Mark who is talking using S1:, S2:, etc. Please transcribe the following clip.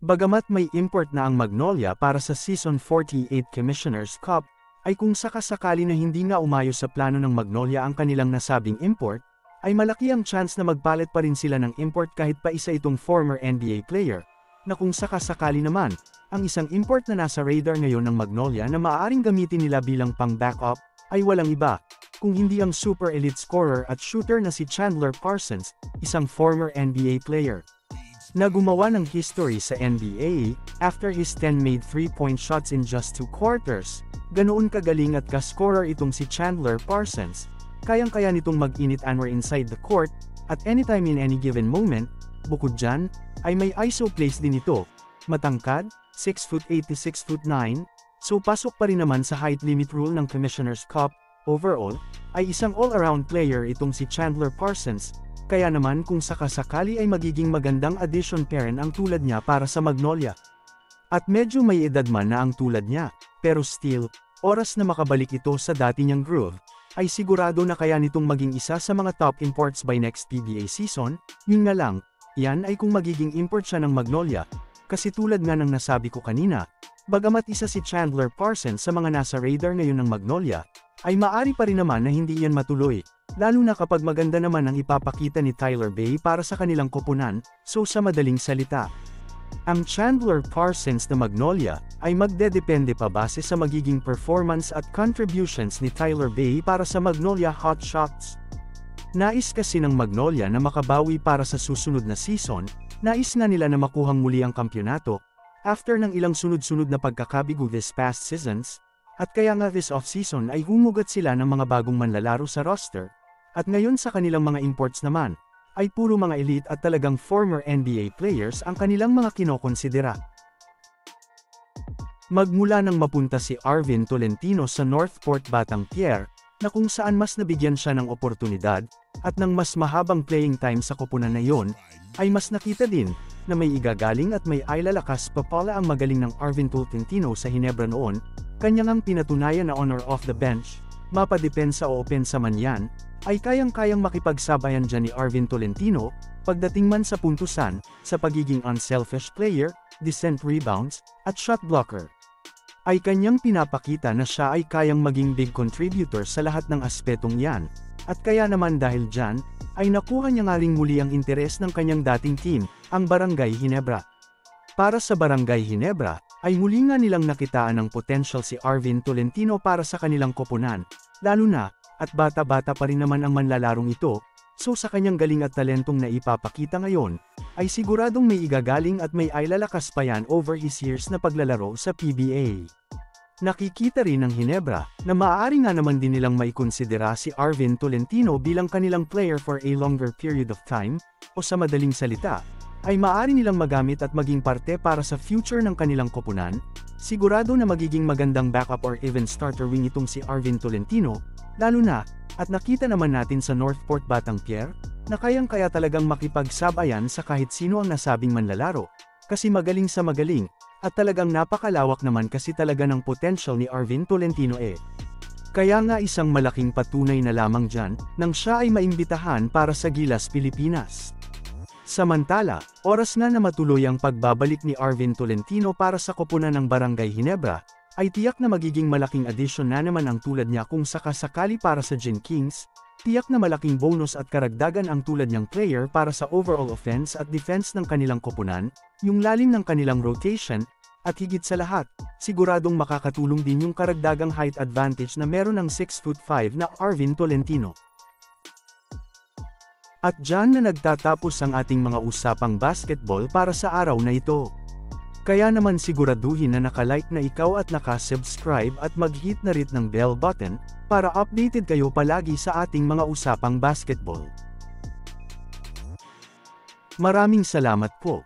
S1: Bagamat may import na ang Magnolia para sa Season 48 Commissioner's Cup, ay kung sakasakali na hindi nga umayos sa plano ng Magnolia ang kanilang nasabing import, ay malaki ang chance na magpalit pa rin sila ng import kahit pa isa itong former NBA player, na kung sakasakali naman, ang isang import na nasa radar ngayon ng Magnolia na maaaring gamitin nila bilang pang-backup, ay walang iba, kung hindi ang super elite scorer at shooter na si Chandler Parsons, isang former NBA player na gumawa ng history sa NBA, after his 10 made 3-point shots in just 2 quarters. Ganoon kagaling at ka-scorer itong si Chandler Parsons, kayang-kaya nitong mag-init anywhere inside the court, at anytime in any given moment. Bukod dyan, ay may ISO plays din ito, matangkad, 6'8" to 6'9", so pasok pa rin naman sa height limit rule ng Commissioner's Cup. Overall, ay isang all-around player itong si Chandler Parsons, kaya naman kung sakasakali ay magiging magandang addition pa rin ang tulad niya para sa Magnolia. At medyo may edad man na ang tulad niya, pero still, oras na makabalik ito sa dati niyang groove, ay sigurado na kaya nitong maging isa sa mga top imports by next PBA season. Yun nga lang, yan ay kung magiging import siya ng Magnolia, kasi tulad nga ng nasabi ko kanina, bagamat isa si Chandler Parsons sa mga nasa radar ngayon ng Magnolia, ay maari pa rin naman na hindi yan matuloy, lalo na kapag maganda naman ang ipapakita ni Tyler Bay para sa kanilang koponan. So sa madaling salita, ang Chandler Parsons na Magnolia ay magdedepende pa base sa magiging performance at contributions ni Tyler Bay para sa Magnolia Hot Shots. Nais kasi ng Magnolia na makabawi para sa susunod na season, nais nga nila na makuhang muli ang kampyonato, after ng ilang sunod-sunod na pagkakabigo this past seasons, at kaya nga this off-season ay humugot sila ng mga bagong manlalaro sa roster, at ngayon sa kanilang mga imports naman, ay puro mga elite at talagang former NBA players ang kanilang mga kinokonsidera. Magmula nang mapunta si Arvin Tolentino sa Northport Batang-Pierre, na kung saan mas nabigyan siya ng oportunidad, at ng mas mahabang playing time sa koponan na yon, ay mas nakita din, na may igagaling at may ailalakas pa pala ang magaling ng Arvin Tolentino sa Hinebra noon. Kanyang ang pinatunayan na on or off the bench, mapadepensa o opensa man yan, ay kayang-kayang makipagsabayan dyan ni Arvin Tolentino, pagdating man sa puntusan, sa pagiging unselfish player, decent rebounds, at shot blocker. Ay kanyang pinapakita na siya ay kayang maging big contributor sa lahat ng aspetong yan, at kaya naman dahil dyan, ay nakuha niya nga ring muli ang interes ng kanyang dating team, ang Barangay Hinebra. Para sa Barangay Hinebra, ay muli nga nilang nakitaan ng potential si Arvin Tolentino para sa kanilang koponan, lalo na, at bata-bata pa rin naman ang manlalarong ito, so sa kanyang galing at talentong na ipapakita ngayon, ay siguradong may igagaling at may ailalakas pa yan over his years na paglalaro sa PBA. Nakikita rin ng Hinebra, na maaari nga naman din nilang maikonsidera si Arvin Tolentino bilang kanilang player for a longer period of time, o sa madaling salita, ay maaari nilang magamit at maging parte para sa future ng kanilang koponan. Sigurado na magiging magandang backup or even starter wing itong si Arvin Tolentino, lalo na, at nakita naman natin sa Northport Batang-Pierre, na kayang-kaya talagang makipagsabayan sa kahit sino ang nasabing manlalaro, kasi magaling sa magaling, at talagang napakalawak naman kasi talaga ng potential ni Arvin Tolentino eh. Kaya nga isang malaking patunay na lamang dyan, nang siya ay maimbitahan para sa Gilas Pilipinas. Samantala, oras nga na matuloy ang pagbabalik ni Arvin Tolentino para sa koponan ng Barangay Hinebra, ay tiyak na magiging malaking addition na naman ang tulad niya kung sakasakali para sa Gen Kings, tiyak na malaking bonus at karagdagan ang tulad niyang player para sa overall offense at defense ng kanilang koponan, yung lalim ng kanilang rotation, at higit sa lahat, siguradong makakatulong din yung karagdagang height advantage na meron ng 6'5" na Arvin Tolentino. At dyan na nagtatapos ang ating mga usapang basketball para sa araw na ito. Kaya naman siguraduhin na nakalike na ikaw at nakasubscribe at mag-hit na rin ng bell button, para updated kayo palagi sa ating mga usapang basketball. Maraming salamat po.